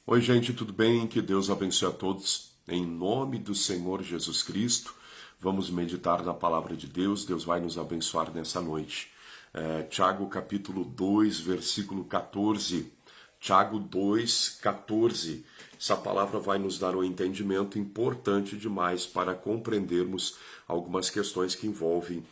Oi, gente, tudo bem? Que Deus abençoe a todos. Em nome do Senhor Jesus Cristo, vamos meditar na palavra de Deus. Deus vai nos abençoar nessa noite. Tiago capítulo 2, versículo 14. Tiago 2, 14. Essa palavra vai nos dar um entendimento importante demais para compreendermos algumas questões que envolvem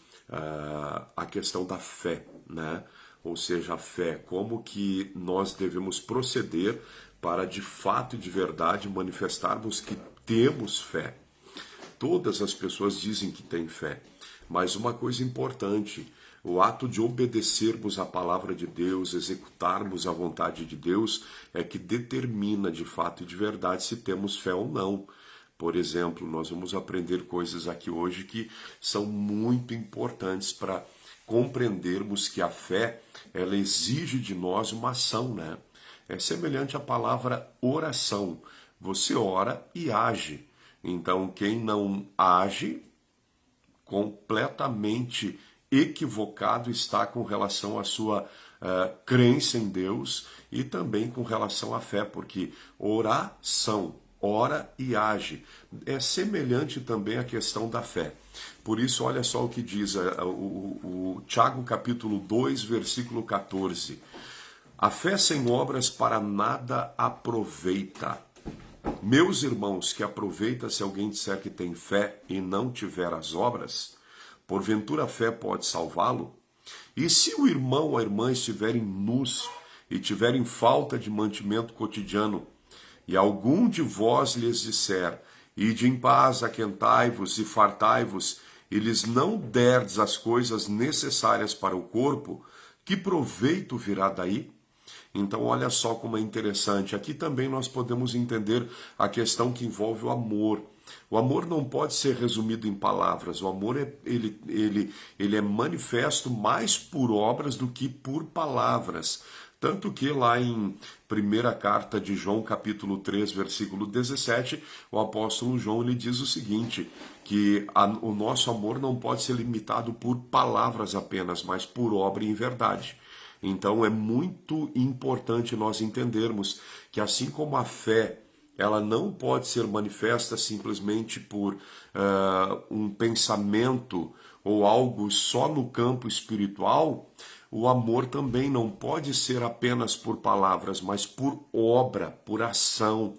a questão da fé, né? Ou seja, a fé, como que nós devemos proceder para de fato e de verdade manifestarmos que temos fé. Todas as pessoas dizem que têm fé, mas uma coisa importante, o ato de obedecermos à palavra de Deus, executarmos a vontade de Deus, é que determina de fato e de verdade se temos fé ou não. Por exemplo, nós vamos aprender coisas aqui hoje que são muito importantes para compreendermos que a fé, ela exige de nós uma ação, né? É semelhante à palavra oração. Você ora e age. Então, quem não age, completamente equivocado está com relação à sua crença em Deus e também com relação à fé, porque oração, ora e age, é semelhante também à questão da fé. Por isso, olha só o que diz o Tiago capítulo 2, versículo 14. A fé sem obras para nada aproveita. Meus irmãos, que aproveita se alguém disser que tem fé e não tiver as obras? Porventura a fé pode salvá-lo? E se o irmão ou a irmã estiverem nus e tiverem falta de mantimento cotidiano, e algum de vós lhes disser, ide em paz, aquentai-vos e fartai-vos, e lhes não derdes as coisas necessárias para o corpo, que proveito virá daí? Então, olha só como é interessante. Aqui também nós podemos entender a questão que envolve o amor. O amor não pode ser resumido em palavras. O amor ele é manifesto mais por obras do que por palavras. Tanto que lá em primeira carta de João, capítulo 3, versículo 17, o apóstolo João ele diz o seguinte, que o nosso amor não pode ser limitado por palavras apenas, mas por obra e em verdade. Então é muito importante nós entendermos que assim como a fé, ela não pode ser manifesta simplesmente por um pensamento ou algo só no campo espiritual, o amor também não pode ser apenas por palavras, mas por obra, por ação.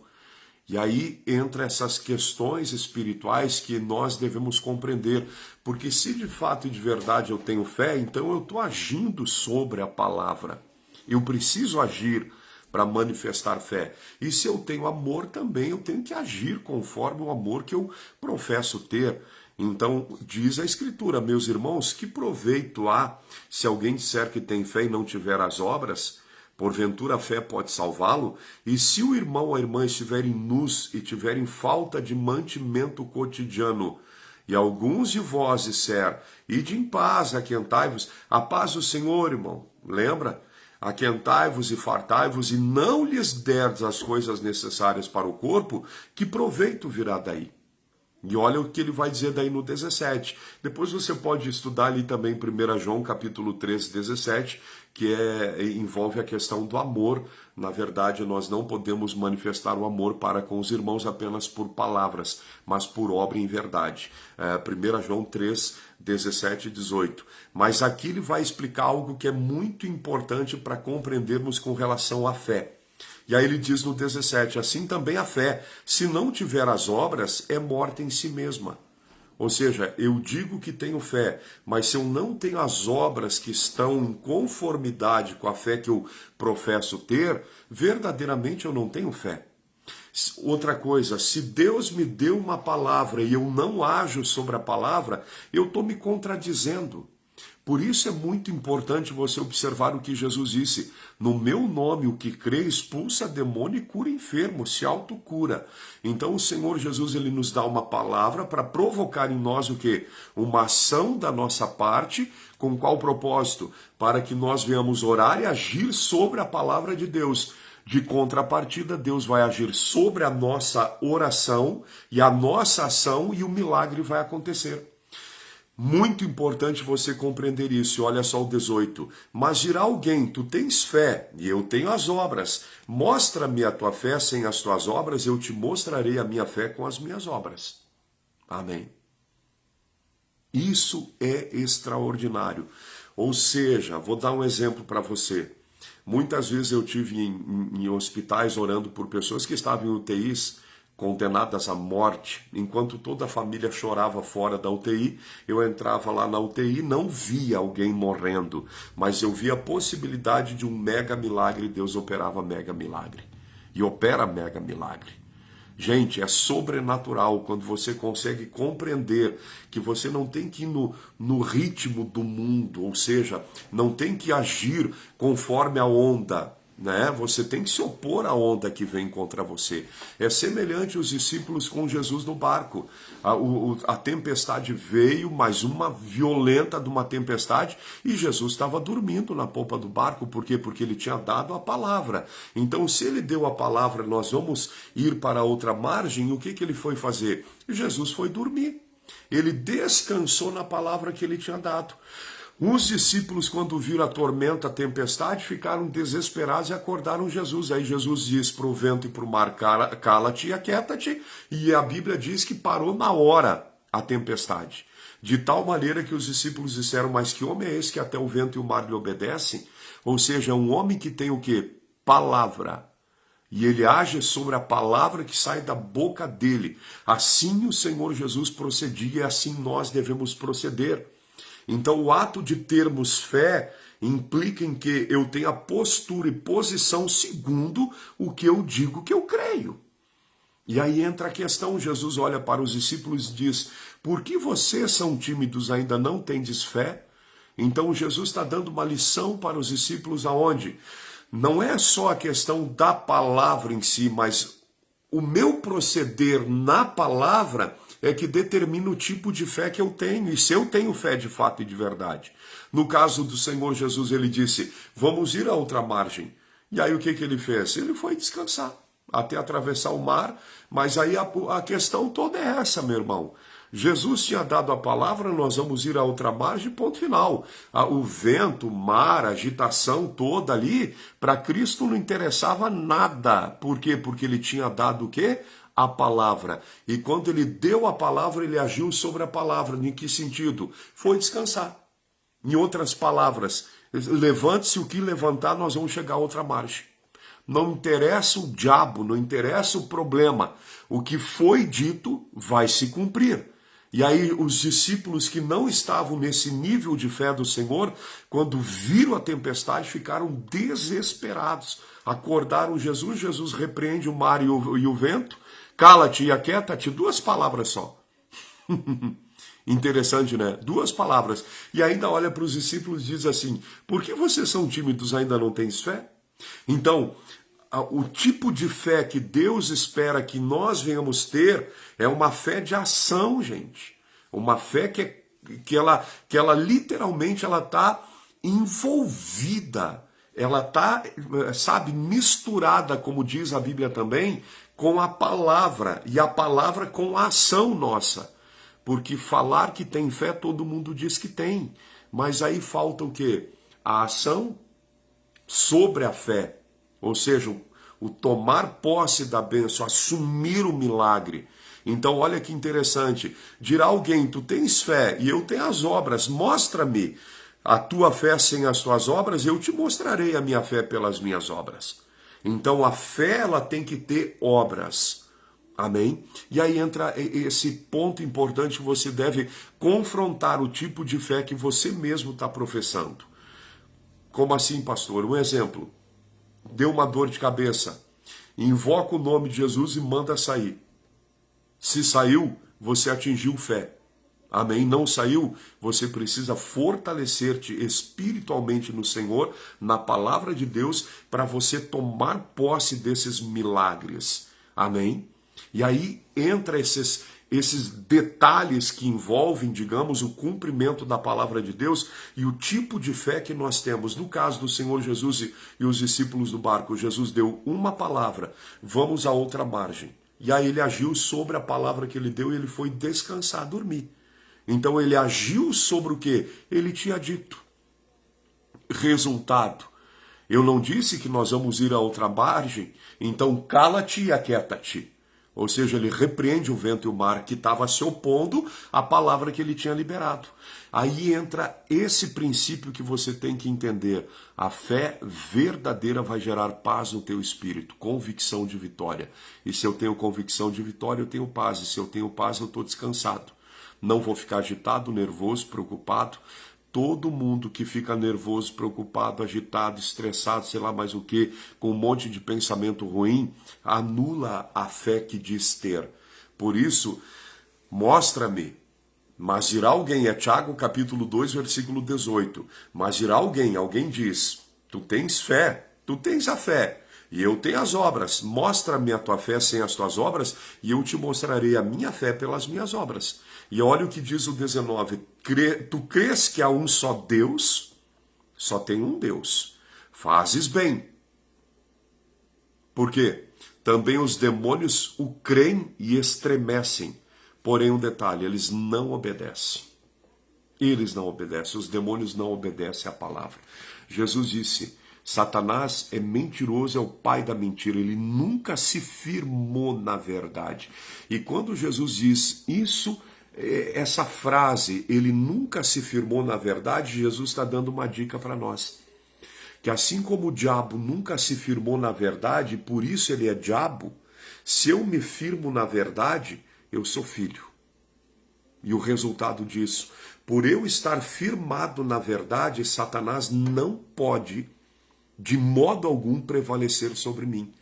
E aí entra essas questões espirituais que nós devemos compreender, porque se de fato e de verdade eu tenho fé, então eu estou agindo sobre a palavra. Eu preciso agir para manifestar fé. E se eu tenho amor também, eu tenho que agir conforme o amor que eu professo ter. Então, diz a Escritura, meus irmãos, que proveito há se alguém disser que tem fé e não tiver as obras? Porventura a fé pode salvá-lo? E se o irmão ou a irmã estiverem nus e tiverem falta de mantimento cotidiano, e alguns de vós disser, ide em paz, aquentai-vos, a paz do Senhor, irmão, lembra? Aquentai-vos e fartai-vos, e não lhes derdes as coisas necessárias para o corpo, que proveito virá daí? E olha o que ele vai dizer daí no 17. Depois você pode estudar ali também 1 João capítulo 3, 17, que envolve a questão do amor. Na verdade, nós não podemos manifestar o amor para com os irmãos apenas por palavras, mas por obra em verdade. 1 João 3, 17 e 18. Mas aqui ele vai explicar algo que é muito importante para compreendermos com relação à fé. E aí ele diz no 17, assim também a fé, se não tiver as obras, é morta em si mesma. Ou seja, eu digo que tenho fé, mas se eu não tenho as obras que estão em conformidade com a fé que eu professo ter, verdadeiramente eu não tenho fé. Outra coisa, se Deus me deu uma palavra e eu não ajo sobre a palavra, eu estou me contradizendo. Por isso é muito importante você observar o que Jesus disse. No meu nome, o que crê expulsa demônio e cura enfermo, se autocura. Então o Senhor Jesus ele nos dá uma palavra para provocar em nós o quê? Uma ação da nossa parte, com qual propósito? Para que nós venhamos orar e agir sobre a palavra de Deus. De contrapartida, Deus vai agir sobre a nossa oração e a nossa ação e o milagre vai acontecer. Muito importante você compreender isso. Olha só o 18. Mas dirá alguém, tu tens fé e eu tenho as obras. Mostra-me a tua fé sem as tuas obras, eu te mostrarei a minha fé com as minhas obras. Amém. Isso é extraordinário. Ou seja, vou dar um exemplo para você. Muitas vezes eu tive em hospitais orando por pessoas que estavam em UTIs, condenadas à morte. Enquanto toda a família chorava fora da UTI, eu entrava lá na UTI, não via alguém morrendo, mas eu via a possibilidade de um mega milagre, e Deus operava mega milagre. E opera mega milagre. Gente, é sobrenatural quando você consegue compreender que você não tem que ir no ritmo do mundo, ou seja, não tem que agir conforme a onda, né? Você tem que se opor à onda que vem contra você. É semelhante aos discípulos com Jesus no barco. A tempestade veio, mais uma violenta de uma tempestade, e Jesus estava dormindo na polpa do barco. Por quê? Porque ele tinha dado a palavra. Então, se ele deu a palavra, nós vamos ir para outra margem, o que ele foi fazer? Jesus foi dormir. Ele descansou na palavra que ele tinha dado. Os discípulos, quando viram a tormenta, a tempestade, ficaram desesperados e acordaram Jesus. Aí Jesus diz para o vento e para o mar, cala-te e aquieta-te. E a Bíblia diz que parou na hora a tempestade. De tal maneira que os discípulos disseram, mas que homem é esse que até o vento e o mar lhe obedecem? Ou seja, um homem que tem o quê? Palavra. E ele age sobre a palavra que sai da boca dele. Assim o Senhor Jesus procedia e assim nós devemos proceder. Então, o ato de termos fé implica em que eu tenha postura e posição segundo o que eu digo que eu creio. E aí entra a questão, Jesus olha para os discípulos e diz, por que vocês são tímidos, ainda não tendes fé? Então, Jesus está dando uma lição para os discípulos aonde? Não é só a questão da palavra em si, mas o meu proceder na palavra é que determina o tipo de fé que eu tenho, e se eu tenho fé de fato e de verdade. No caso do Senhor Jesus, ele disse, vamos ir a outra margem. E aí o que ele fez? Ele foi descansar, até atravessar o mar, mas aí a questão toda é essa, meu irmão. Jesus tinha dado a palavra, nós vamos ir a outra margem, ponto final. O vento, o mar, a agitação toda ali, para Cristo não interessava nada. Por quê? Porque ele tinha dado o quê? A palavra. E quando ele deu a palavra, ele agiu sobre a palavra. Em que sentido? Foi descansar. Em outras palavras, levante-se o que levantar, nós vamos chegar a outra margem. Não interessa o diabo, não interessa o problema. O que foi dito vai se cumprir. E aí os discípulos que não estavam nesse nível de fé do Senhor, quando viram a tempestade, ficaram desesperados. Acordaram Jesus, Jesus repreende o mar e o vento, cala-te e aquieta-te, 2 palavras só. Interessante, né? 2 palavras. E ainda olha para os discípulos e diz assim, por que vocês são tímidos, ainda não tens fé? Então, o tipo de fé que Deus espera que nós venhamos ter é uma fé de ação, gente. Uma fé que ela literalmente ela está envolvida. Ela está, sabe, misturada, como diz a Bíblia também, com a palavra. E a palavra com a ação nossa. Porque falar que tem fé, todo mundo diz que tem. Mas aí falta o quê? A ação sobre a fé. Ou seja, o tomar posse da bênção, assumir o milagre. Então, olha que interessante. Dirá alguém, tu tens fé e eu tenho as obras, mostra-me a tua fé sem as tuas obras, eu te mostrarei a minha fé pelas minhas obras. Então, a fé, ela tem que ter obras. Amém? E aí entra esse ponto importante que você deve confrontar o tipo de fé que você mesmo está professando. Como assim, pastor? Um exemplo. Deu uma dor de cabeça, invoca o nome de Jesus e manda sair. Se saiu, você atingiu fé. Amém? Não saiu, você precisa fortalecer-te espiritualmente no Senhor, na palavra de Deus, para você tomar posse desses milagres. Amém? E aí entra esses detalhes que envolvem, digamos, o cumprimento da palavra de Deus e o tipo de fé que nós temos. No caso do Senhor Jesus e os discípulos do barco, Jesus deu uma palavra, vamos a outra margem. E aí ele agiu sobre a palavra que ele deu e ele foi descansar, dormir. Então ele agiu sobre o que ele tinha dito. Resultado: eu não disse que nós vamos ir a outra margem, então cala-te e aquieta-te. Ou seja, ele repreende o vento e o mar que estava se opondo à palavra que ele tinha liberado. Aí entra esse princípio que você tem que entender. A fé verdadeira vai gerar paz no teu espírito, convicção de vitória. E se eu tenho convicção de vitória, eu tenho paz. E se eu tenho paz, eu estou descansado. Não vou ficar agitado, nervoso, preocupado. Todo mundo que fica nervoso, preocupado, agitado, estressado, sei lá mais o que, com um monte de pensamento ruim, anula a fé que diz ter. Por isso, mostra-me, mas dirá alguém, é Tiago capítulo 2, versículo 18, mas dirá alguém diz, tu tens fé, tu tens a fé, e eu tenho as obras, mostra-me a tua fé sem as tuas obras, e eu te mostrarei a minha fé pelas minhas obras. E olha o que diz o 19, tu crês que há um só Deus? Só tem um Deus. Fazes bem. Por quê? Também os demônios o creem e estremecem. Porém, um detalhe, eles não obedecem. Eles não obedecem, os demônios não obedecem à palavra. Jesus disse, Satanás é mentiroso, é o pai da mentira, ele nunca se firmou na verdade. E quando Jesus diz isso, essa frase, ele nunca se firmou na verdade, Jesus está dando uma dica para nós. Que assim como o diabo nunca se firmou na verdade, por isso ele é diabo, se eu me firmo na verdade, eu sou filho. E o resultado disso, por eu estar firmado na verdade, Satanás não pode, de modo algum, prevalecer sobre mim.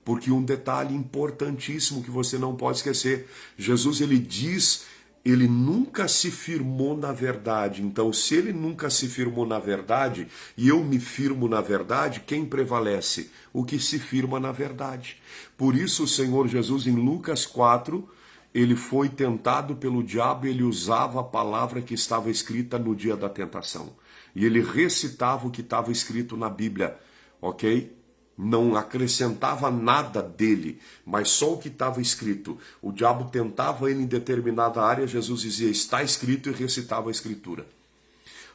Porque um detalhe importantíssimo que você não pode esquecer, Jesus ele diz, ele nunca se firmou na verdade. Então, se ele nunca se firmou na verdade, e eu me firmo na verdade, quem prevalece? O que se firma na verdade. Por isso o Senhor Jesus, em Lucas 4, ele foi tentado pelo diabo, ele usava a palavra que estava escrita no dia da tentação. E ele recitava o que estava escrito na Bíblia, ok? Não acrescentava nada dele, mas só o que estava escrito. O diabo tentava ele em determinada área, Jesus dizia, está escrito, e recitava a escritura.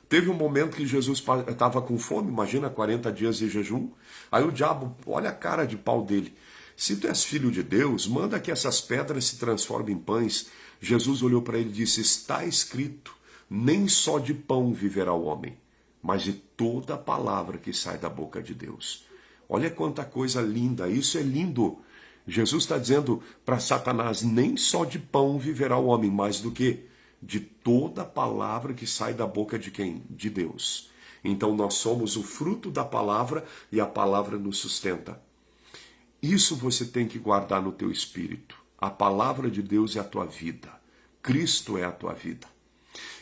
Teve um momento que Jesus estava com fome, imagina 40 dias de jejum. Aí o diabo, olha a cara de pau dele. Se tu és filho de Deus, manda que essas pedras se transformem em pães. Jesus olhou para ele e disse, está escrito, nem só de pão viverá o homem, mas de toda a palavra que sai da boca de Deus. Olha quanta coisa linda, isso é lindo. Jesus está dizendo para Satanás, nem só de pão viverá o homem, mas do que? De toda a palavra que sai da boca de quem? De Deus. Então nós somos o fruto da palavra e a palavra nos sustenta. Isso você tem que guardar no teu espírito. A palavra de Deus é a tua vida. Cristo é a tua vida.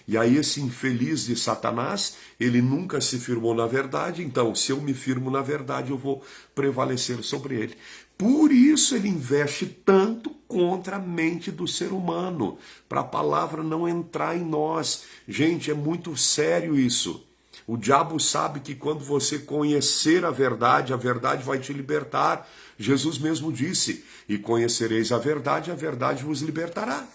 E aí esse infeliz de Satanás, ele nunca se firmou na verdade, então se eu me firmo na verdade, eu vou prevalecer sobre ele. Por isso ele investe tanto contra a mente do ser humano, para a palavra não entrar em nós. Gente, é muito sério isso. O diabo sabe que quando você conhecer a verdade vai te libertar. Jesus mesmo disse, e conhecereis a verdade vos libertará.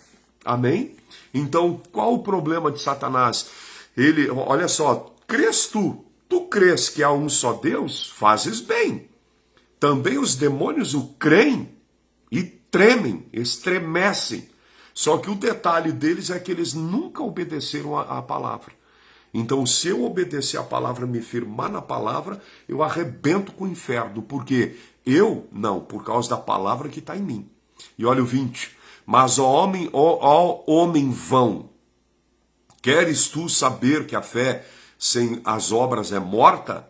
Amém? Então, qual o problema de Satanás? Ele, olha só, crês tu? Tu crês que há um só Deus? Fazes bem. Também os demônios o creem e tremem, estremecem. Só que o detalhe deles é que eles nunca obedeceram à palavra. Então, se eu obedecer à palavra, me firmar na palavra, eu arrebento com o inferno. Por quê? Eu? Não, por causa da palavra que está em mim. E olha o 20. Mas, ó homem vão, queres tu saber que a fé sem as obras é morta?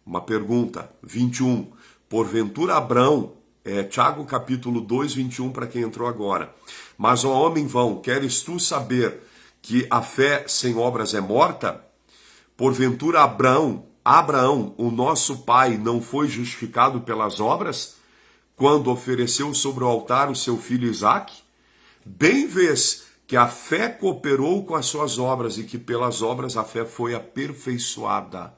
Uma pergunta, 21. Porventura Abrão, Tiago capítulo 2, 21, para quem entrou agora. Mas, ó homem vão, queres tu saber que a fé sem obras é morta? Porventura Abraão, o nosso pai, não foi justificado pelas obras? Quando ofereceu sobre o altar o seu filho Isaque? Bem vês que a fé cooperou com as suas obras e que pelas obras a fé foi aperfeiçoada.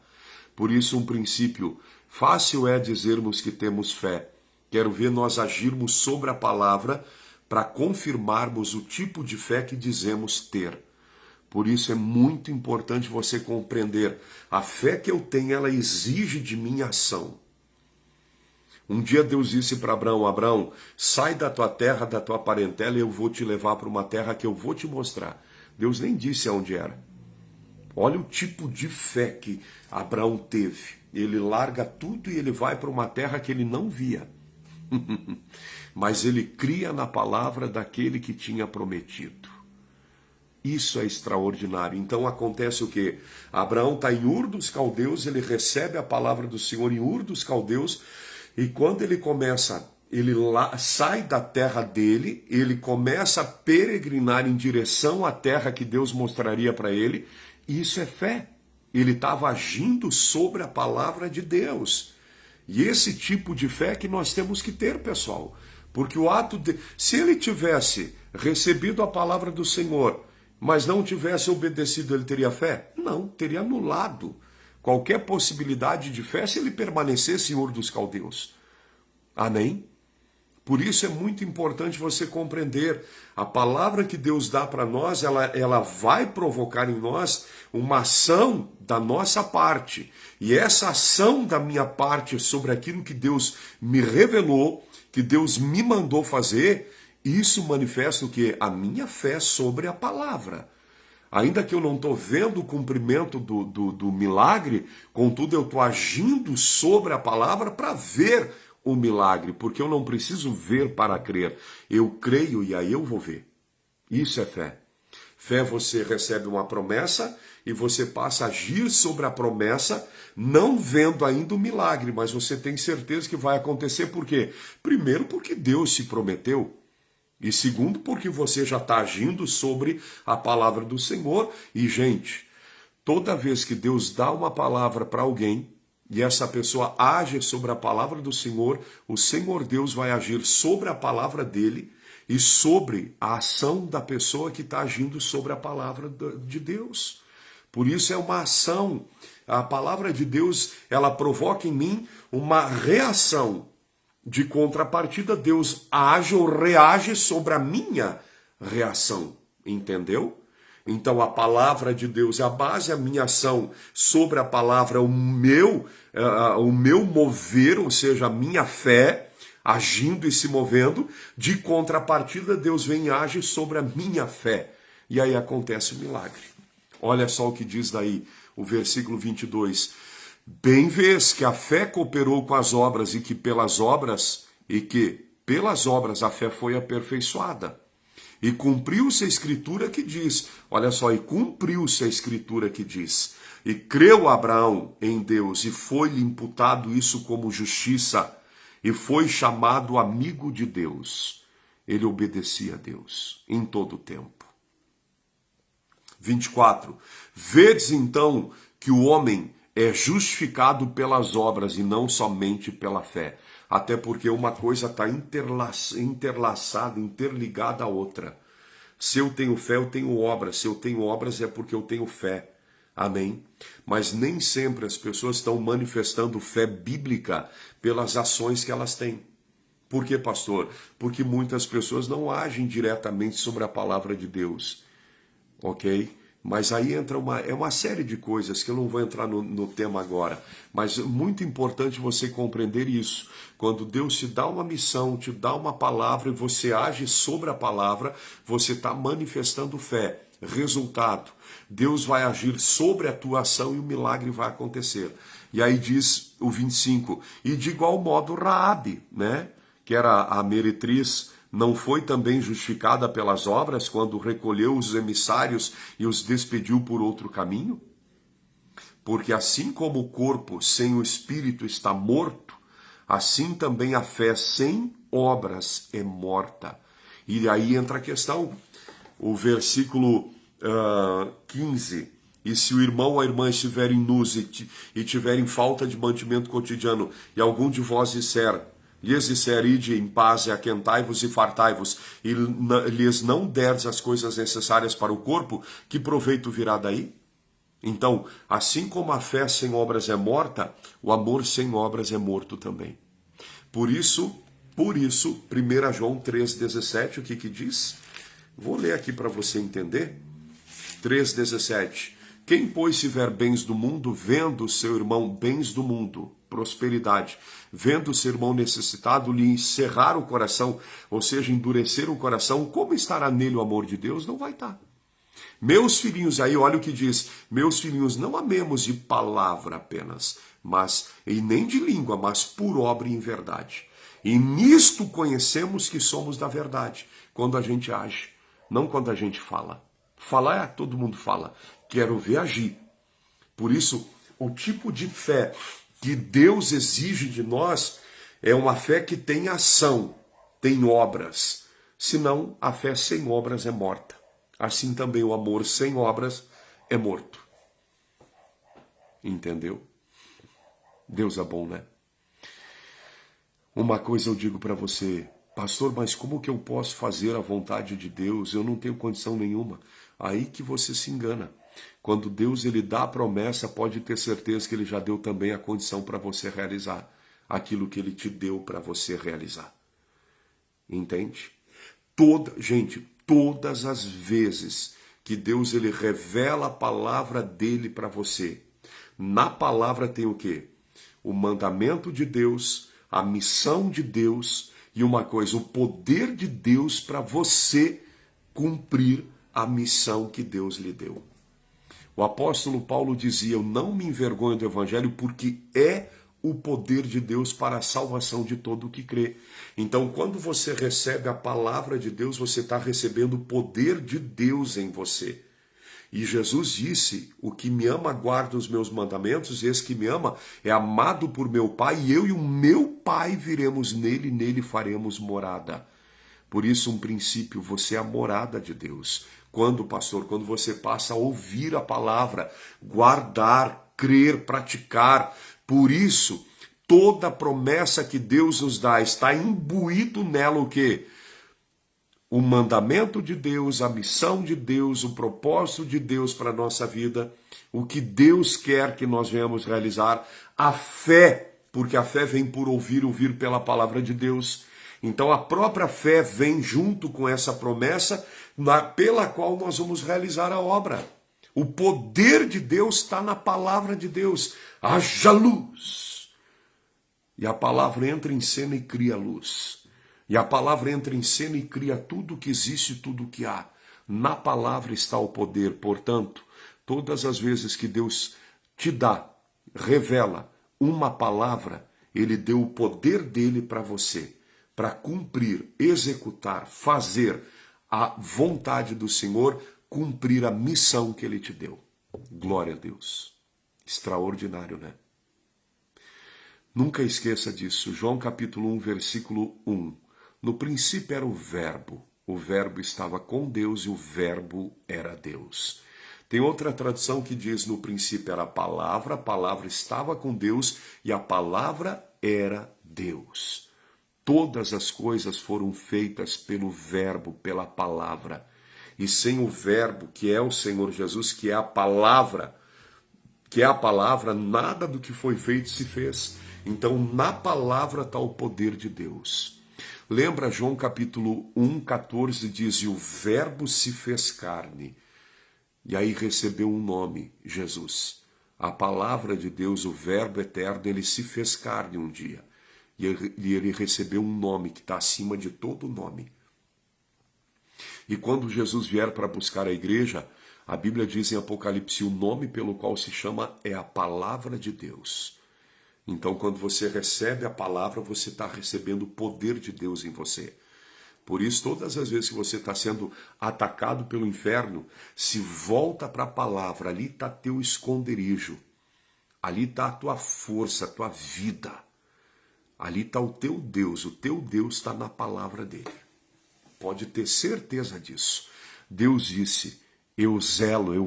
Por isso um princípio, fácil é dizermos que temos fé. Quero ver nós agirmos sobre a palavra para confirmarmos o tipo de fé que dizemos ter. Por isso é muito importante você compreender, a fé que eu tenho, ela exige de mim ação. Um dia Deus disse para Abraão, Abraão, sai da tua terra, da tua parentela, e eu vou te levar para uma terra que eu vou te mostrar. Deus nem disse aonde era. Olha o tipo de fé que Abraão teve. Ele larga tudo e ele vai para uma terra que ele não via. Mas ele cria na palavra daquele que tinha prometido. Isso é extraordinário. Então acontece o quê? Abraão está em Ur dos Caldeus, ele recebe a palavra do Senhor em Ur dos Caldeus, e quando ele começa, sai da terra dele, ele começa a peregrinar em direção à terra que Deus mostraria para ele. Isso é fé. Ele estava agindo sobre a palavra de Deus. E esse tipo de fé que nós temos que ter, pessoal. Porque o ato de... Se ele tivesse recebido a palavra do Senhor, mas não tivesse obedecido, ele teria fé? Não, teria anulado qualquer possibilidade de fé se ele permanecesse em Ur dos Caldeus. Amém? Por isso é muito importante você compreender, a palavra que Deus dá para nós, ela vai provocar em nós uma ação da nossa parte. E essa ação da minha parte sobre aquilo que Deus me revelou, que Deus me mandou fazer, isso manifesta o quê? A minha fé sobre a palavra. Ainda que eu não estou vendo o cumprimento do milagre, contudo eu estou agindo sobre a palavra para ver o milagre, porque eu não preciso ver para crer. Eu creio e aí eu vou ver. Isso é fé. Fé, você recebe uma promessa e você passa a agir sobre a promessa, não vendo ainda o milagre, mas você tem certeza que vai acontecer. Por quê? Primeiro, porque Deus se prometeu. E segundo, porque você já está agindo sobre a palavra do Senhor. E, gente, toda vez que Deus dá uma palavra para alguém, e essa pessoa age sobre a palavra do Senhor, o Senhor Deus vai agir sobre a palavra dele e sobre a ação da pessoa que está agindo sobre a palavra de Deus. Por isso é uma ação. A palavra de Deus, ela provoca em mim uma reação. De contrapartida, Deus age ou reage sobre a minha reação. Entendeu? Então a palavra de Deus é a base, a minha ação sobre a palavra, o meu mover, ou seja, a minha fé, agindo e se movendo. De contrapartida, Deus vem e age sobre a minha fé. E aí acontece o milagre. Olha só o que diz daí o versículo 22. Bem vês que a fé cooperou com as obras e que pelas obras a fé foi aperfeiçoada. E cumpriu-se a escritura que diz, olha só, e cumpriu-se a escritura que diz, e creu Abraão em Deus, e foi-lhe imputado isso como justiça, e foi chamado amigo de Deus. Ele obedecia a Deus em todo o tempo. 24. Vedes então que o homem é justificado pelas obras e não somente pela fé. Até porque uma coisa está interlaçada, interligada à outra. Se eu tenho fé, eu tenho obras. Se eu tenho obras, é porque eu tenho fé. Amém? Mas nem sempre as pessoas estão manifestando fé bíblica pelas ações que elas têm. Por quê, pastor? Porque muitas pessoas não agem diretamente sobre a palavra de Deus. Ok? Mas aí entra uma série de coisas que eu não vou entrar no tema agora. Mas é muito importante você compreender isso. Quando Deus te dá uma missão, te dá uma palavra e você age sobre a palavra, você está manifestando fé. Resultado, Deus vai agir sobre a tua ação e o milagre vai acontecer. E aí diz o 25, e de igual modo Raabe, né, que era a meretriz, não foi também justificada pelas obras quando recolheu os emissários e os despediu por outro caminho? Porque assim como o corpo sem o espírito está morto, assim também a fé sem obras é morta. E aí entra a questão, o versículo 15. E se o irmão ou a irmã estiverem nus e tiverem falta de mantimento cotidiano, e algum de vós lhes disser, ide em paz e aquentai-vos e fartai-vos, e lhes não derdes as coisas necessárias para o corpo, que proveito virá daí? Então, assim como a fé sem obras é morta, o amor sem obras é morto também. Por isso, Por isso, 1 João 3,17, o que diz? Vou ler aqui para você entender. 3,17. Quem, pois, tiver bens do mundo, vendo seu irmão bens do mundo, prosperidade, vendo seu irmão necessitado, lhe encerrar o coração, ou seja, endurecer o coração, como estará nele o amor de Deus? Não vai estar. Meus filhinhos, aí olha o que diz, meus filhinhos, não amemos de palavra apenas, e nem de língua, mas por obra e em verdade. E nisto conhecemos que somos da verdade, quando a gente age, não quando a gente fala. Falar, todo mundo fala. Quero ver agir. Por isso, o tipo de fé que Deus exige de nós é uma fé que tem ação, tem obras. Senão, a fé sem obras é morta. Assim também o amor sem obras é morto. Entendeu? Deus é bom, né? Uma coisa eu digo para você, pastor, mas como que eu posso fazer a vontade de Deus? Eu não tenho condição nenhuma. Aí que você se engana. Quando Deus ele dá a promessa, pode ter certeza que ele já deu também a condição para você realizar aquilo que ele te deu para você realizar. Entende? Gente, todas as vezes que Deus ele revela a palavra dele para você, na palavra tem o quê? O mandamento de Deus, a missão de Deus e uma coisa, o poder de Deus para você cumprir a missão que Deus lhe deu. O apóstolo Paulo dizia, eu não me envergonho do evangelho porque é o poder de Deus para a salvação de todo o que crê. Então, quando você recebe a palavra de Deus, você está recebendo o poder de Deus em você. E Jesus disse, o que me ama guarda os meus mandamentos, e esse que me ama é amado por meu Pai, e eu e o meu Pai viremos nele, e nele faremos morada. Por isso, um princípio, você é a morada de Deus. Quando, pastor? Quando você passa a ouvir a palavra, guardar, crer, praticar. Por isso, toda promessa que Deus nos dá está imbuído nela o quê? O mandamento de Deus, a missão de Deus, o propósito de Deus para a nossa vida, o que Deus quer que nós venhamos realizar, a fé, porque a fé vem por ouvir pela palavra de Deus. Então a própria fé vem junto com essa promessa pela qual nós vamos realizar a obra. O poder de Deus está na palavra de Deus. Haja luz! E a palavra entra em cena e cria luz. E a palavra entra em cena e cria tudo que existe, tudo que há. Na palavra está o poder. Portanto, todas as vezes que Deus te dá, revela uma palavra, Ele deu o poder dele para você, para cumprir, executar, fazer a vontade do Senhor, cumprir a missão que Ele te deu. Glória a Deus. Extraordinário, né? Nunca esqueça disso. João capítulo 1, versículo 1. No princípio era o verbo estava com Deus e o verbo era Deus. Tem outra tradução que diz, no princípio era a palavra estava com Deus e a palavra era Deus. Todas as coisas foram feitas pelo verbo, pela palavra. E sem o verbo, que é o Senhor Jesus, que é a palavra, nada do que foi feito se fez. Então, na palavra está o poder de Deus. Lembra João capítulo 1, 14, diz, e o verbo se fez carne. E aí recebeu um nome, Jesus. A palavra de Deus, o verbo eterno, ele se fez carne um dia. E ele recebeu um nome que está acima de todo nome. E quando Jesus vier para buscar a igreja, a Bíblia diz em Apocalipse, o nome pelo qual se chama é a palavra de Deus. Então, quando você recebe a palavra, você está recebendo o poder de Deus em você. Por isso, todas as vezes que você está sendo atacado pelo inferno, se volta para a palavra, ali está teu esconderijo, ali está a tua força, a tua vida, ali está o teu Deus está na palavra dele. Pode ter certeza disso. Deus disse, eu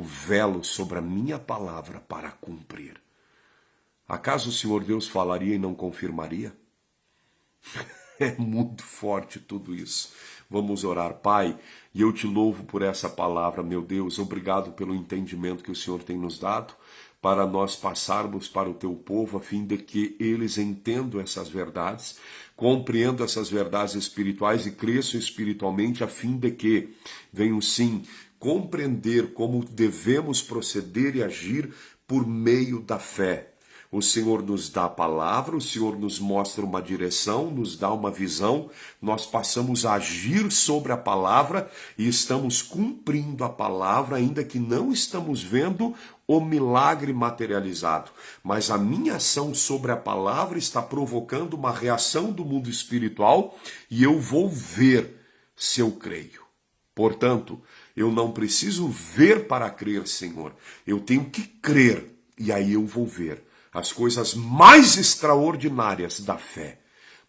velo sobre a minha palavra para cumprir. Acaso o Senhor Deus falaria e não confirmaria? É muito forte tudo isso. Vamos orar, Pai, e eu te louvo por essa palavra, meu Deus. Obrigado pelo entendimento que o Senhor tem nos dado, para nós passarmos para o teu povo, a fim de que eles entendam essas verdades, Compreendo essas verdades espirituais e cresço espiritualmente a fim de que venham sim compreender como devemos proceder e agir por meio da fé. O Senhor nos dá a palavra, o Senhor nos mostra uma direção, nos dá uma visão, nós passamos a agir sobre a palavra e estamos cumprindo a palavra, ainda que não estamos vendo o milagre materializado. Mas a minha ação sobre a palavra está provocando uma reação do mundo espiritual e eu vou ver se eu creio. Portanto, eu não preciso ver para crer, Senhor. Eu tenho que crer e aí eu vou ver as coisas mais extraordinárias da fé.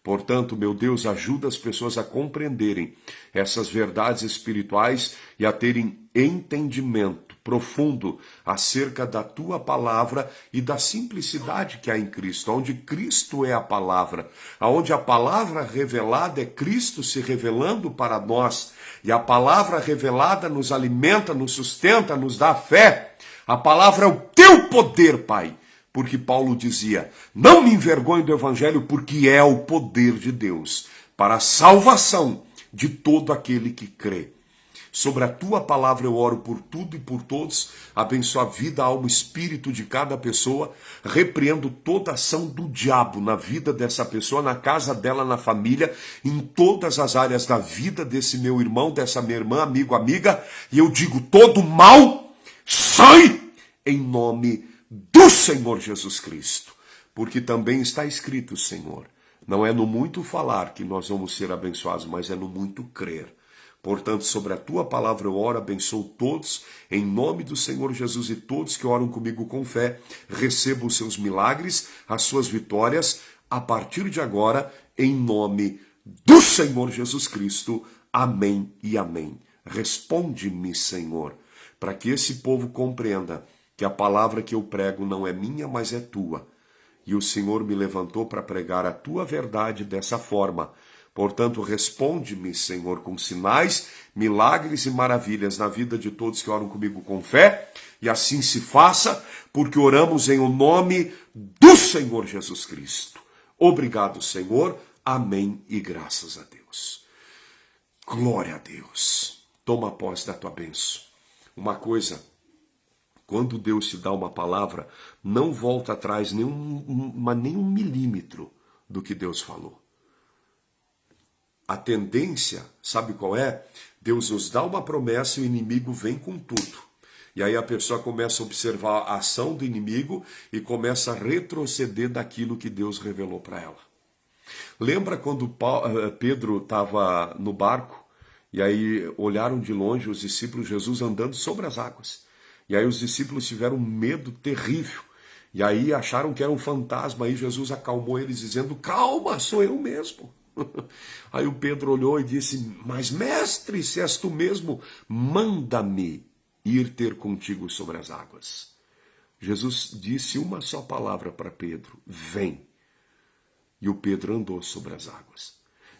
Portanto, meu Deus, ajuda as pessoas a compreenderem essas verdades espirituais e a terem entendimento profundo acerca da tua palavra e da simplicidade que há em Cristo, onde Cristo é a palavra, onde a palavra revelada é Cristo se revelando para nós, e a palavra revelada nos alimenta, nos sustenta, nos dá fé. A palavra é o teu poder, Pai. Porque Paulo dizia, não me envergonhe do evangelho, porque é o poder de Deus para a salvação de todo aquele que crê. Sobre a tua palavra eu oro por tudo e por todos, abençoa a vida, a alma, espírito de cada pessoa, repreendo toda ação do diabo na vida dessa pessoa, na casa dela, na família, em todas as áreas da vida desse meu irmão, dessa minha irmã, amigo, amiga, e eu digo, todo mal, sai em nome do Senhor Jesus Cristo, porque também está escrito, Senhor, não é no muito falar que nós vamos ser abençoados, mas é no muito crer. Portanto, sobre a tua palavra eu oro, abençoo todos, em nome do Senhor Jesus, e todos que oram comigo com fé, recebam os seus milagres, as suas vitórias, a partir de agora, em nome do Senhor Jesus Cristo. Amém e amém. Responde-me, Senhor, para que esse povo compreenda que a palavra que eu prego não é minha, mas é tua. E o Senhor me levantou para pregar a tua verdade dessa forma. Portanto, responde-me, Senhor, com sinais, milagres e maravilhas na vida de todos que oram comigo com fé. E assim se faça, porque oramos em o nome do Senhor Jesus Cristo. Obrigado, Senhor. Amém e graças a Deus. Glória a Deus. Toma posse da tua bênção. Uma coisa... Quando Deus te dá uma palavra, não volta atrás nem um milímetro do que Deus falou. A tendência, sabe qual é? Deus nos dá uma promessa e o inimigo vem com tudo. E aí a pessoa começa a observar a ação do inimigo e começa a retroceder daquilo que Deus revelou para ela. Lembra quando Pedro estava no barco e aí olharam de longe os discípulos, Jesus andando sobre as águas. E aí os discípulos tiveram um medo terrível. E aí acharam que era um fantasma. Aí Jesus acalmou eles dizendo, calma, sou eu mesmo. Aí o Pedro olhou e disse, mas mestre, se és tu mesmo, manda-me ir ter contigo sobre as águas. Jesus disse uma só palavra para Pedro, vem. E o Pedro andou sobre as águas.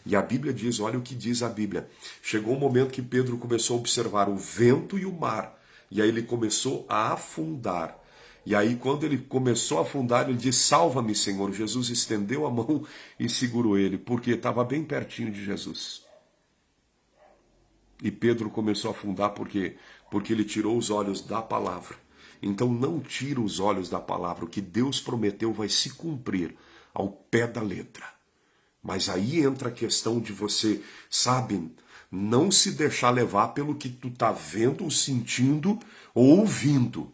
E a Bíblia diz, olha o que diz a Bíblia. Chegou um momento que Pedro começou a observar o vento e o mar. E aí ele começou a afundar. E aí quando ele começou a afundar, ele disse, salva-me, Senhor. Jesus estendeu a mão e segurou ele, porque estava bem pertinho de Jesus. E Pedro começou a afundar porque ele tirou os olhos da palavra. Então não tira os olhos da palavra. O que Deus prometeu vai se cumprir ao pé da letra. Mas aí entra a questão de você, sabe, não se deixar levar pelo que tu está vendo, ou sentindo, ou ouvindo.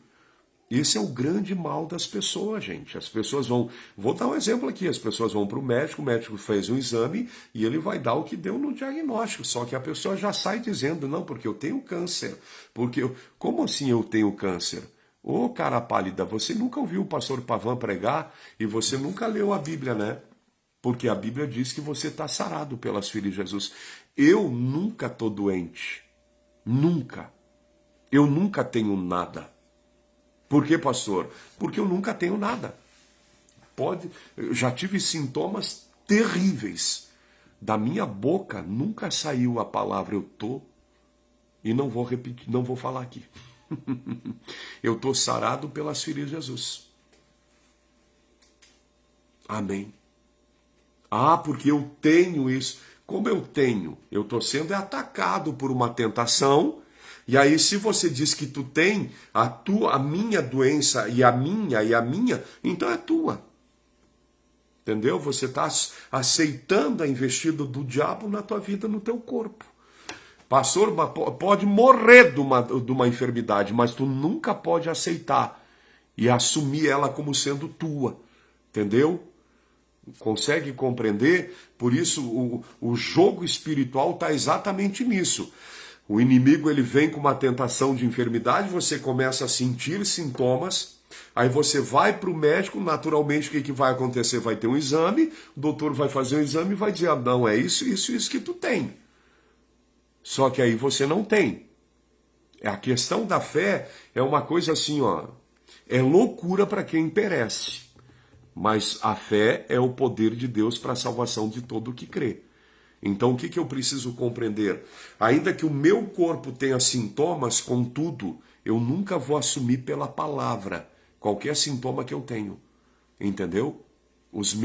Esse é o grande mal das pessoas, gente. As pessoas vou dar um exemplo aqui, as pessoas vão para o médico fez um exame e ele vai dar o que deu no diagnóstico, só que a pessoa já sai dizendo, não, porque eu tenho câncer. Como assim eu tenho câncer? Ô cara pálida, você nunca ouviu o pastor Pavan pregar e você nunca leu a Bíblia, né? Porque a Bíblia diz que você está sarado pelas feridas de Jesus. Eu nunca estou doente. Nunca. Eu nunca tenho nada. Por quê, pastor? Porque eu nunca tenho nada. Eu já tive sintomas terríveis. Da minha boca nunca saiu a palavra eu tô e não vou repetir, não vou falar aqui. Eu estou sarado pelas feridas de Jesus. Amém. Ah, porque eu tenho isso. Como eu tenho? Eu estou sendo atacado por uma tentação. E aí, se você diz que tu tem a minha doença e a minha, então é tua. Entendeu? Você está aceitando a investida do diabo na tua vida, no teu corpo. Pastor, pode morrer de uma enfermidade, mas tu nunca pode aceitar e assumir ela como sendo tua. Entendeu? Consegue compreender? Por isso o jogo espiritual está exatamente nisso. O inimigo ele vem com uma tentação de enfermidade, você começa a sentir sintomas, aí você vai para o médico, naturalmente o que vai acontecer? Vai ter um exame, o doutor vai fazer um exame e vai dizer, ah, não, é isso que tu tem. Só que aí você não tem. A questão da fé é uma coisa assim, ó, é loucura para quem perece. Mas a fé é o poder de Deus para a salvação de todo o que crê. Então o que eu preciso compreender? Ainda que o meu corpo tenha sintomas, contudo, eu nunca vou assumir pela palavra qualquer sintoma que eu tenho. Entendeu? Os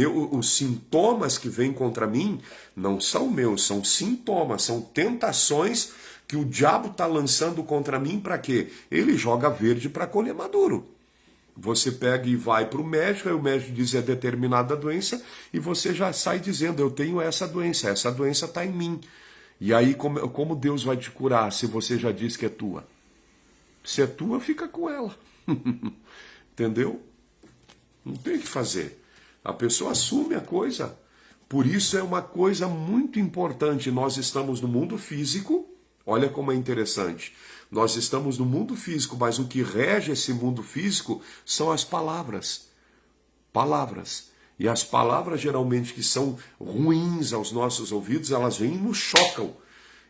sintomas que vêm contra mim não são meus, são sintomas, são tentações que o diabo está lançando contra mim para quê? Ele joga verde para colher maduro. Você pega e vai para o médico, aí o médico diz é determinada doença, e você já sai dizendo, eu tenho essa doença está em mim. E aí como Deus vai te curar se você já diz que é tua? Se é tua, fica com ela. Entendeu? Não tem o que fazer. A pessoa assume a coisa. Por isso é uma coisa muito importante. Nós estamos no mundo físico, olha como é interessante. Nós estamos no mundo físico, mas o que rege esse mundo físico são as palavras. Palavras. E as palavras, geralmente, que são ruins aos nossos ouvidos, elas vêm e nos chocam.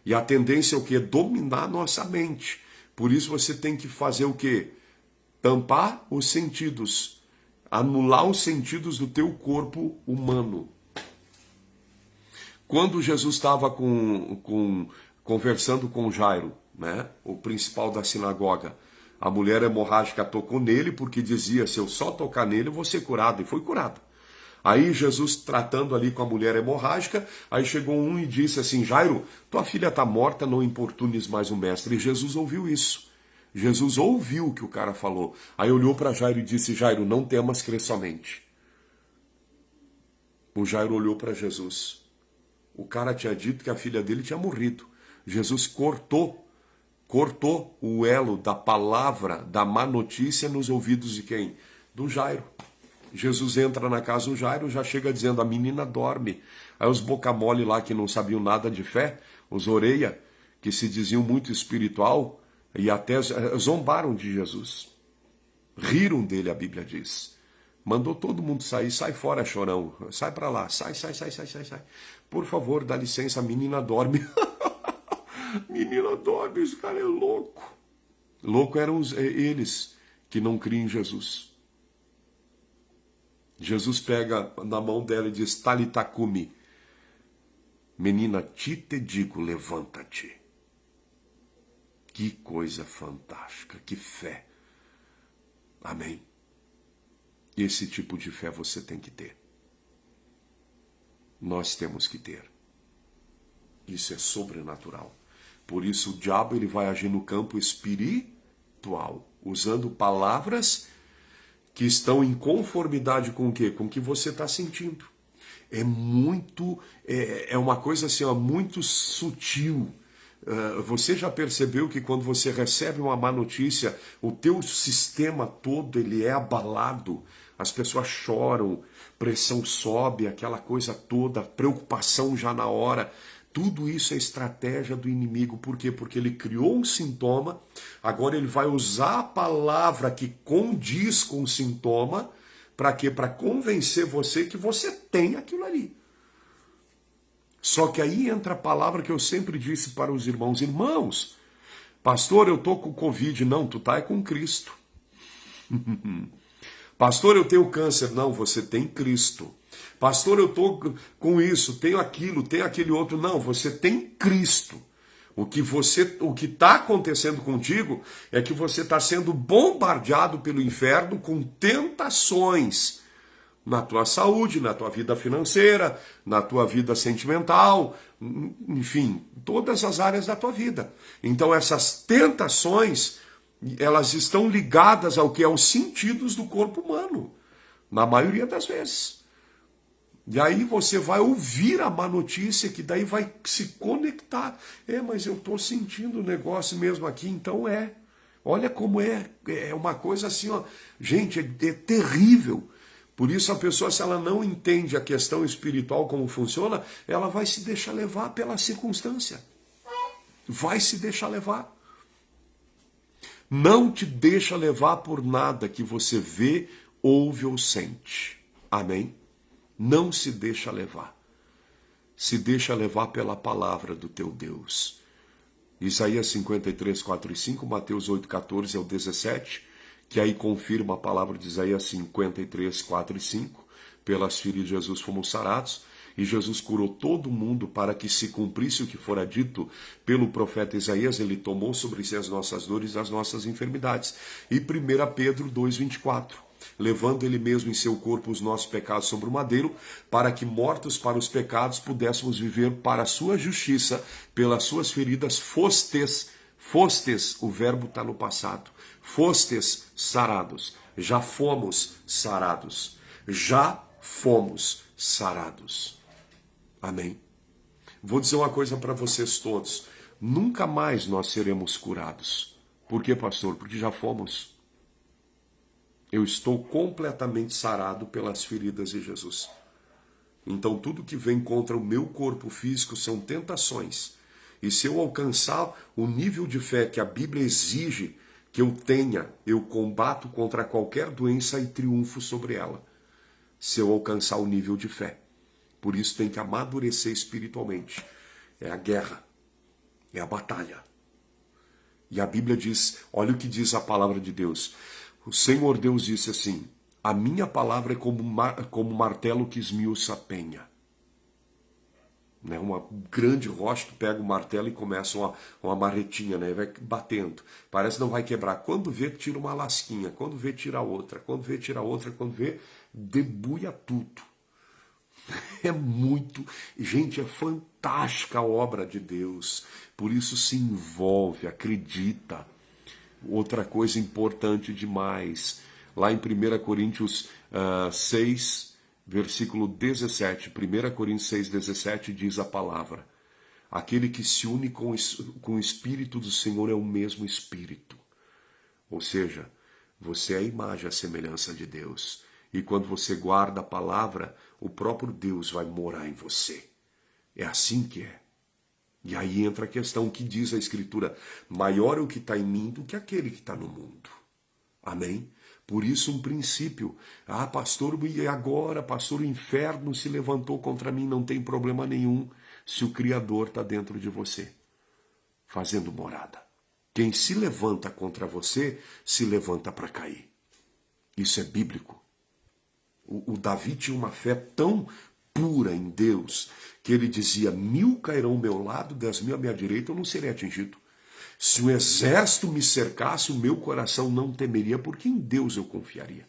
E a tendência é o quê? Dominar a nossa mente. Por isso você tem que fazer o quê? Tampar os sentidos. Anular os sentidos do teu corpo humano. Quando Jesus estava conversando com Jairo, né, o principal da sinagoga, a mulher hemorrágica tocou nele porque dizia, se eu só tocar nele eu vou ser curado, e foi curado. Aí Jesus tratando ali com a mulher hemorrágica, aí chegou um e disse assim, Jairo, tua filha está morta, não importunes mais o mestre. E Jesus ouviu isso. Jesus ouviu o que o cara falou. Aí olhou para Jairo e disse, Jairo, não temas, crê somente. O Jairo olhou para Jesus. O cara tinha dito que a filha dele tinha morrido. Jesus cortou o elo da palavra, da má notícia nos ouvidos de quem? Do Jairo. Jesus entra na casa do Jairo, já chega dizendo, a menina dorme. Aí os boca mole lá que não sabiam nada de fé, os orelha, que se diziam muito espiritual, e até zombaram de Jesus. Riram dele, a Bíblia diz. Mandou todo mundo sair, sai fora, chorão. Sai para lá, sai. Por favor, dá licença, a menina dorme. Menina dorme, esse cara é louco. Louco eram eles que não criam em Jesus. Jesus pega na mão dela e diz, Talita cumi. Menina, te digo, levanta-te. Que coisa fantástica, que fé. Amém. Esse tipo de fé você tem que ter. Nós temos que ter. Isso é sobrenatural. Por isso o diabo ele vai agir no campo espiritual, usando palavras que estão em conformidade com o quê? Com o que você está sentindo. É uma coisa assim, ó, muito sutil. Você já percebeu que quando você recebe uma má notícia, o teu sistema todo ele é abalado, as pessoas choram, pressão sobe, aquela coisa toda, preocupação já na hora. Tudo isso é estratégia do inimigo. Por quê? Porque ele criou um sintoma, agora ele vai usar a palavra que condiz com o sintoma, para quê? Para convencer você que você tem aquilo ali. Só que aí entra a palavra que eu sempre disse para os irmãos, irmãos, pastor, eu estou com Covid. Não, tu tá com Cristo. Pastor, eu tenho câncer. Não, você tem Cristo. Pastor, eu estou com isso, tenho aquilo, tenho aquele outro. Não, você tem Cristo. O que está acontecendo contigo é que você está sendo bombardeado pelo inferno com tentações. na tua saúde, na tua vida financeira, na tua vida sentimental, enfim, todas as áreas da tua vida. Então essas tentações, elas estão ligadas ao que é os sentidos do corpo humano, na maioria das vezes. E aí você vai ouvir a má notícia, que daí vai se conectar. Mas eu estou sentindo o negócio mesmo aqui, então é. Olha como é uma coisa assim, ó. Gente, é terrível. Por isso a pessoa, se ela não entende a questão espiritual como funciona, ela vai se deixar levar pela circunstância. Vai se deixar levar. Não te deixa levar por nada que você vê, ouve ou sente. Amém? Não se deixa levar. Se deixa levar pela palavra do teu Deus. Isaías 53, 4 e 5, Mateus 8, 14 ao 17, que aí confirma a palavra de Isaías 53, 4 e 5. Pelas feridas de Jesus fomos sarados, e Jesus curou todo mundo para que se cumprisse o que fora dito pelo profeta Isaías. Ele tomou sobre si as nossas dores e as nossas enfermidades. E 1 Pedro 2, 24. Levando ele mesmo em seu corpo os nossos pecados sobre o madeiro, para que, mortos para os pecados, pudéssemos viver para a sua justiça. Pelas suas feridas fostes, o verbo está no passado, fostes sarados. Já fomos sarados. Já fomos sarados. Amém? Vou dizer uma coisa para vocês todos. Nunca mais nós seremos curados. Por quê, pastor? Porque já fomos. Eu estou completamente sarado pelas feridas de Jesus. Então tudo que vem contra o meu corpo físico são tentações. E se eu alcançar o nível de fé que a Bíblia exige que eu tenha, eu combato contra qualquer doença e triunfo sobre ela. Se eu alcançar o nível de fé. Por isso tem que amadurecer espiritualmente. É a guerra. É a batalha. E a Bíblia diz, olha o que diz a palavra de Deus. O Senhor Deus disse assim, a minha palavra é como martelo que esmiuça a penha. Uma grande rocha, tu pega o martelo e começa uma marretinha, né? Vai batendo. Parece que não vai quebrar. Quando vê, tira uma lasquinha. Quando vê, tira outra. Quando vê, tira outra. Quando vê, debuia tudo. É muito... Gente, é fantástica a obra de Deus. Por isso se envolve, acredita. Outra coisa importante demais, lá em 1 Coríntios 6, versículo 17, 1 Coríntios 6, 17 diz a palavra, aquele que se une com o Espírito do Senhor é o mesmo Espírito. Ou seja, você é a imagem, a semelhança de Deus. E quando você guarda a palavra, o próprio Deus vai morar em você. É assim que é. E aí entra a questão que diz a Escritura, maior é o que está em mim do que aquele que está no mundo. Amém? Por isso um princípio, pastor, e agora, pastor, o inferno se levantou contra mim, não tem problema nenhum, se o Criador está dentro de você, fazendo morada. Quem se levanta contra você, se levanta para cair. Isso é bíblico. O Davi tinha uma fé tão pura em Deus, que ele dizia, 1000 cairão ao meu lado, 10.000 à minha direita, eu não serei atingido. Se um exército me cercasse, o meu coração não temeria, porque em Deus eu confiaria.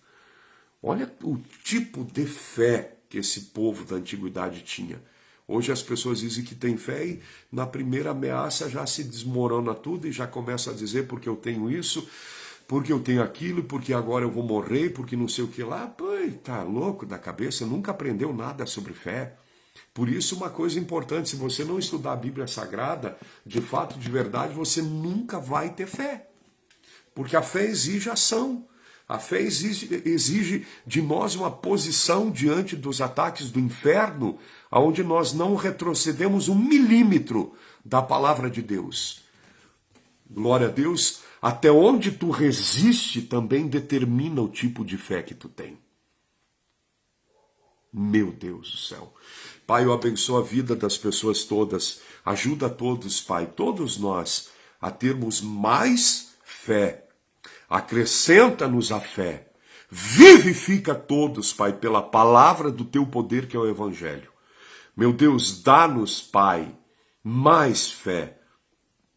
Olha o tipo de fé que esse povo da antiguidade tinha. Hoje as pessoas dizem que tem fé e na primeira ameaça já se desmorona tudo e já começa a dizer porque eu tenho isso, porque eu tenho aquilo, porque agora eu vou morrer, porque não sei o que lá. Pô, tá louco da cabeça, nunca aprendeu nada sobre fé. Por isso, uma coisa importante, se você não estudar a Bíblia Sagrada, de fato, de verdade, você nunca vai ter fé. Porque a fé exige ação. A fé exige de nós uma posição diante dos ataques do inferno, onde nós não retrocedemos 1 milímetro da palavra de Deus. Glória a Deus. Até onde tu resiste também determina o tipo de fé que tu tem. Meu Deus do céu. Pai, eu abençoo a vida das pessoas todas. Ajuda a todos, Pai, todos nós, a termos mais fé. Acrescenta-nos a fé. Vivifica todos, Pai, pela palavra do teu poder que é o Evangelho. Meu Deus, dá-nos, Pai, mais fé.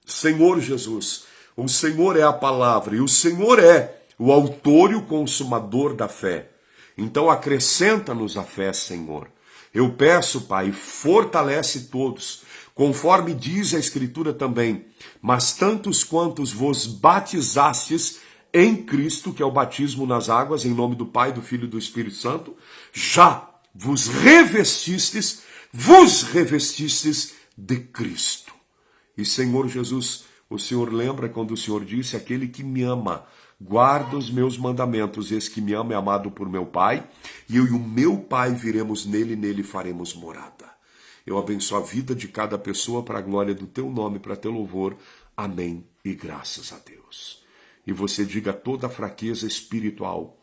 Senhor Jesus, o Senhor é a palavra e o Senhor é o autor e o consumador da fé. Então acrescenta-nos a fé, Senhor. Eu peço, Pai, fortalece todos, conforme diz a Escritura também, mas tantos quantos vos batizastes em Cristo, que é o batismo nas águas, em nome do Pai, do Filho e do Espírito Santo, já vos revestistes de Cristo. E Senhor Jesus, o Senhor lembra quando o Senhor disse, aquele que me ama, guarda os meus mandamentos, esse que me ama é amado por meu Pai, e eu e o meu Pai viremos nele, e nele faremos morada. Eu abençoo a vida de cada pessoa para a glória do teu nome, para teu louvor. Amém e graças a Deus. E você diga toda a fraqueza espiritual,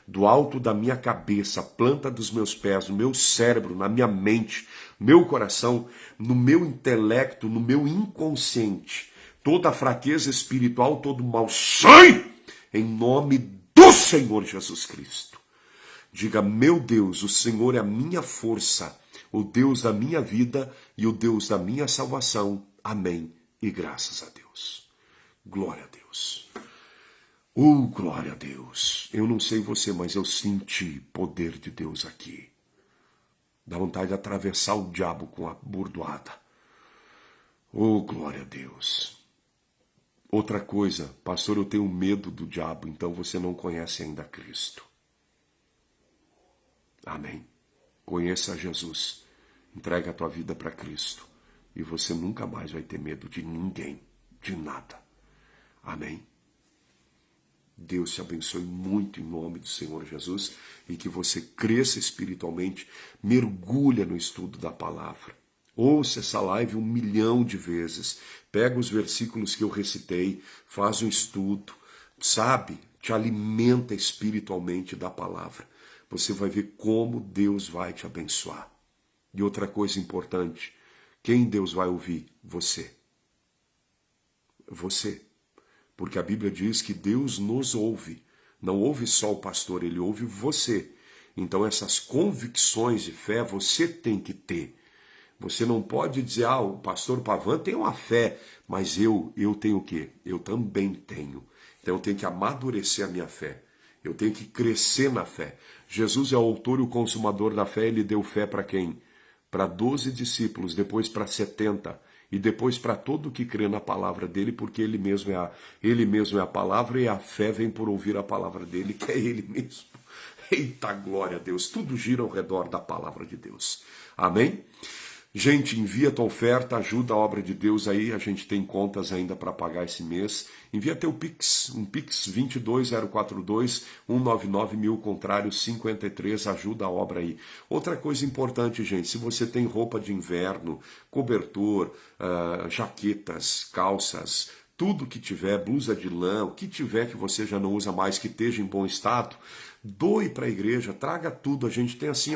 do alto da minha cabeça, planta dos meus pés, no meu cérebro, na minha mente, no meu coração, no meu intelecto, no meu inconsciente, toda a fraqueza espiritual, todo mal, sai em nome do Senhor Jesus Cristo. Diga, meu Deus, o Senhor é a minha força, o Deus da minha vida e o Deus da minha salvação. Amém e graças a Deus. Glória a Deus. Glória a Deus. Eu não sei você, mas eu senti poder de Deus aqui. Dá vontade de atravessar o diabo com a bordoada. Glória a Deus. Outra coisa, pastor, eu tenho medo do diabo, então você não conhece ainda Cristo. Amém. Conheça Jesus. Entrega a tua vida para Cristo. E você nunca mais vai ter medo de ninguém, de nada. Amém. Deus te abençoe muito em nome do Senhor Jesus e que você cresça espiritualmente, mergulha no estudo da palavra. Ouça essa live 1 milhão de vezes, pega os versículos que eu recitei, faz um estudo, sabe? Te alimenta espiritualmente da palavra. Você vai ver como Deus vai te abençoar. E outra coisa importante, quem Deus vai ouvir? Você. Você. Porque a Bíblia diz que Deus nos ouve. Não ouve só o pastor, ele ouve você. Então essas convicções de fé você tem que ter. Você não pode dizer, o pastor Pavan tem uma fé, mas eu tenho o quê? Eu também tenho. Então eu tenho que amadurecer a minha fé. Eu tenho que crescer na fé. Jesus é o autor e o consumador da fé, ele deu fé para quem? Para 12 discípulos, depois para 70. E depois para todo que crê na palavra dele, porque ele mesmo é a palavra e a fé vem por ouvir a palavra dele, que é ele mesmo. Eita glória a Deus, tudo gira ao redor da palavra de Deus. Amém? Gente, envia tua oferta, ajuda a obra de Deus aí, a gente tem contas ainda para pagar esse mês. Envia teu Pix, um Pix 22042-199 contrário 53, ajuda a obra aí. Outra coisa importante, gente, se você tem roupa de inverno, cobertor, jaquetas, calças, tudo que tiver, blusa de lã, o que tiver que você já não usa mais, que esteja em bom estado, doe para a igreja, traga tudo. A gente tem assim,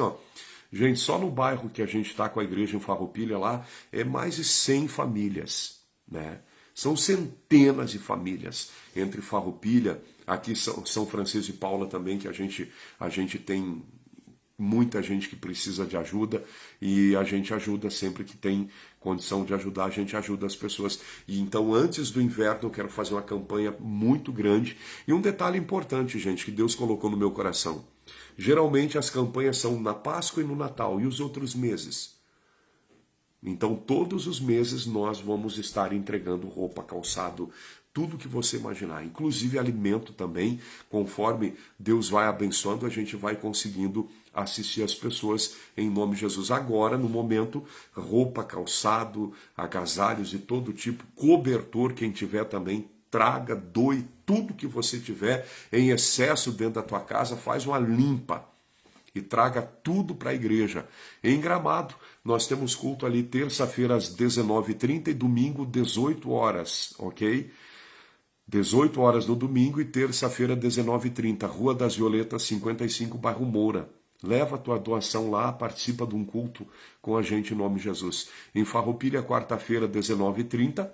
gente, só no bairro que a gente está com a igreja em Farroupilha lá, é mais de 100 famílias, né? São centenas de famílias entre Farroupilha, aqui São Francisco e Paula também, que a gente tem muita gente que precisa de ajuda e a gente ajuda sempre que tem condição de ajudar, a gente ajuda as pessoas. E então, antes do inverno, eu quero fazer uma campanha muito grande. E um detalhe importante, gente, que Deus colocou no meu coração. Geralmente as campanhas são na Páscoa e no Natal e os outros meses. Então todos os meses nós vamos estar entregando roupa, calçado, tudo que você imaginar, inclusive alimento também, conforme Deus vai abençoando, a gente vai conseguindo assistir as pessoas em nome de Jesus. Agora, no momento, roupa, calçado, agasalhos de todo tipo, cobertor, quem tiver também, traga, doe tudo que você tiver em excesso dentro da tua casa, faz uma limpa e traga tudo para a igreja. Em Gramado, nós temos culto ali terça-feira às 19h30 e domingo 18 horas, ok? 18 horas no domingo e terça-feira 19h30, Rua das Violetas 55, bairro Moura. Leva a tua doação lá, participa de um culto com a gente em nome de Jesus. Em Farroupilha, quarta-feira 19h30,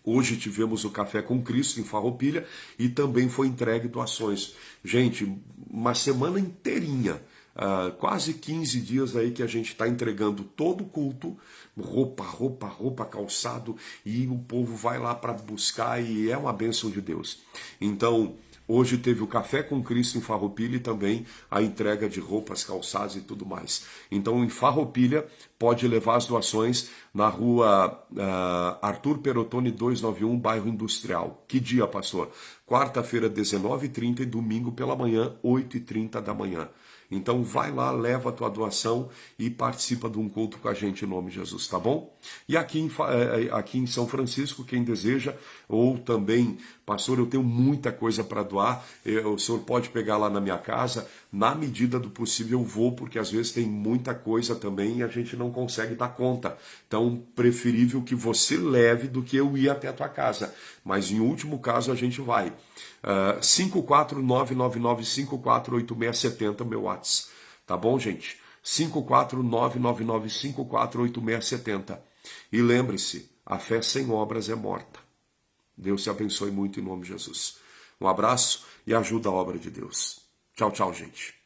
hoje tivemos o Café com Cristo em Farroupilha e também foi entregue doações. Gente, uma semana inteirinha, quase 15 dias aí que a gente está entregando todo o culto, roupa, calçado, e o povo vai lá para buscar e é uma bênção de Deus. Então, Hoje teve o Café com Cristo em Farroupilha e também a entrega de roupas, calçados e tudo mais. Então, em Farroupilha, pode levar as doações na rua Arthur Perotone 291, bairro Industrial. Que dia, pastor? Quarta-feira, 19h30 e domingo pela manhã, 8h30 da manhã. Então vai lá, leva a tua doação e participa de um culto com a gente em nome de Jesus, tá bom? E aqui em São Francisco, quem deseja, ou também, pastor, eu tenho muita coisa para doar, o senhor pode pegar lá na minha casa, na medida do possível eu vou, porque às vezes tem muita coisa também e a gente não consegue dar conta. Então, preferível que você leve do que eu ir até a tua casa. Mas em último caso a gente vai. 54999548670, meu WhatsApp. Tá bom, gente? 54999548670. E lembre-se, a fé sem obras é morta. Deus te abençoe muito em nome de Jesus. Um abraço e ajuda a obra de Deus. Tchau, tchau, gente.